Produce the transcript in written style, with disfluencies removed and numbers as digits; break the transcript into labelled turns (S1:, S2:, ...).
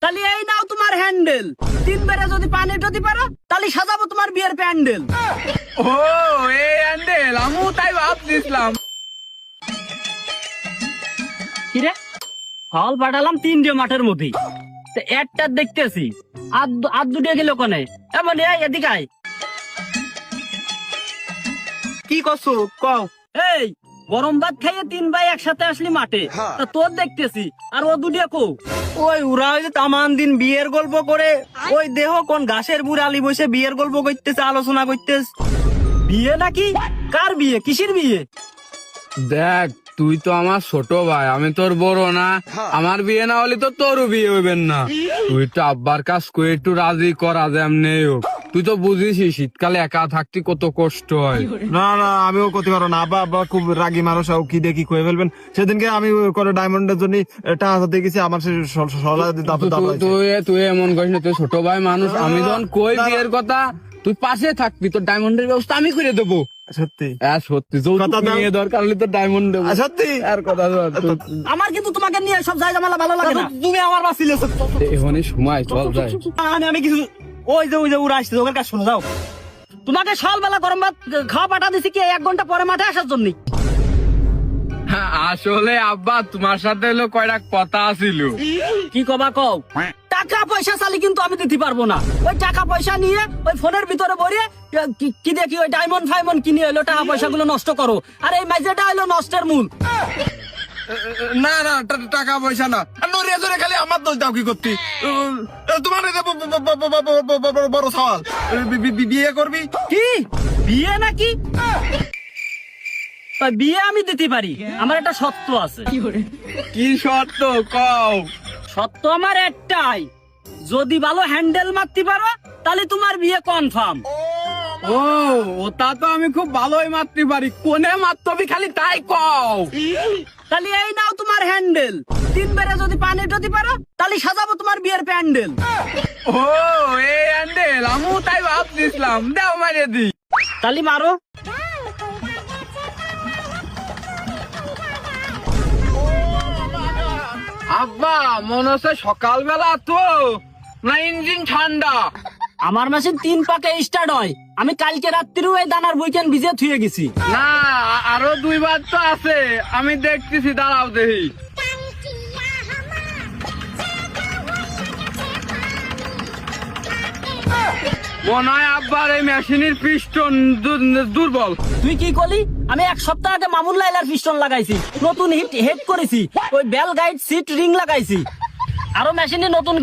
S1: তাহলে এই নাও তোমার হ্যান্ডেল, 3 বেড়ে যদি পানি যদি পারো তাহলে সাজাবো তোমার বিয়ের প্যান্ডেল।
S2: ও এই হ্যান্ডেল আমু তাই ভাবছিলাম।
S1: কিরে ফল পাঠালাম 3টে মাঠের মধ্যে, একটা দেখতেছি আর 2টে গেল কোনে, এমন এদিকে আয়।
S2: কি করছো কও?
S1: এই গরম ভাত খাইয়ে 3 ভাই একসাথে আসলি মাঠে, তা তোর দেখতেছি আর ও 2টে কো।
S2: ওই ওরা ওই যে তামান দিন বিয়ের গল্প করে, ওই দেহ কোন ঘাসের বুড়ালি বসে বিয়ের গল্প করতেছে, আলোচনা করতেছে।
S1: বিয়ে নাকি? কার বিয়ে? কিসের বিয়ে?
S3: দেখ তুই তো আমার ছোট ভাই, আমি তোর বড় না। আমার বিয়ে না হলে তো তোরও বিয়ে হইবেন না। তুই তো আব্বার কাজ করে একটু রাজি করা যেমনি হোক। তুই তো বুঝিস শীতকালে একা থাকতে কত কষ্ট হয়।
S4: না না আমিও করতে পারবো না, আব্বা আব্বা খুব রাগী মানুষ, কি দেখি কয়ে ফেলবেন। সেদিনকে আমি করে ডায়মন্ডের জন্য টাকা দেখেছি, আমার সে
S3: তুই এমন করিস না, তুই ছোট ভাই মানুষ। আমি যখন কই বিয়ের কথা তুই পাশে থাকবি, তোর ডায়মন্ডের ব্যবস্থা আমি করে দেবো।
S4: সত্যি
S3: হ্যাঁ সত্যি,
S4: কথা দাও।
S3: নিয়ে দরকার হলে তোর ডায়মন্ড দেবো।
S4: সত্যি
S3: আর কথা
S1: আমার কিন্তু তোমাকে নিয়ে সব জায়গা মেলা ভালো লাগে না।
S4: তুমি আমার বাঁচিলে।
S3: এখনই সময় চল যায়।
S4: আমি কিছু ওই যে ওরা আসছে, ওদের কাছে শোনো যাও।
S1: তোমাকে সকালবেলা গরম ভাত খাওয়া পাঠা দিছি কি 1 ঘন্টা পরে মাঠে আসার জন্য?
S3: হ্যাঁ, আসলে আব্বা তোমার সাথে হলো কয়টা কথা ছিল।
S1: কি কবা কও? টাকা পয়সা চালি কিন্তু আমি দিতে পারবো না। ওই টাকা পয়সা নিয়ে ওই ফোনের ভিতরে ভরে কি দেখি ওই ডায়মন্ড ফাইমন্ড কিনে হলো টাকা পয়সা গুলো নষ্ট করো, আর এই মাইজেটা হলো নষ্টের মূল।
S4: না না টাকা পয়সা না, নড়িয়ে ধরে খালি আমার দোষ দাও কি করতি। তোমার এই যে বড় সওয়াল, বিয়ে করবি?
S1: কি বিয়ে নাকি? ওই বিয়ে আমি দিতে পারি, আমার একটা সত্য আছে।
S3: কি শর্ত কও?
S1: সত্য আমার একটাই, যদি ভালো হ্যান্ডেল মারতে পারো তাহলে তোমার বিয়ে কনফার্ম।
S3: ও ওটা তো আমি খুব ভালোই মারতে পারি, কোনে মারতে হবে খালি তাই কও।
S1: তাহলে এই নাও তোমার হ্যান্ডেল, 3 বেড়ে যদি পানি যদি পারো তাহলে সাজাবো তোমার বিয়ের প্যান্ডেল।
S3: ও এই হ্যান্ডেল আমু তাই ভাবছিলাম, দাও মারিয়ে দি।
S1: তাহলে মারো।
S3: আব্বা মনে হচ্ছে সকালবেলা তো না ইঞ্জিন ঠান্ডা।
S1: আমার মেশিন 3 পাকে স্টার্ট হয়, আমি কালকে রাত্রিও এই দানার বইকেন ভিজে থুয়ে গেছি।
S3: না আরো 2 বার তো আছে, আমি দেখতেছি, দাঁড়াও দেখি। মনে হয় আব্বার এই মেশিনের পিস্টন দুর্বল।
S1: তুই কি করলি? আমি 1 সপ্তাহ আগে মামুন লাইলার পিস্টন লাগাইছি, নতুন হিট হেড করেছি, ওই বেল গাইড সিট রিং লাগাইছি, আরো মেশিনে নতুন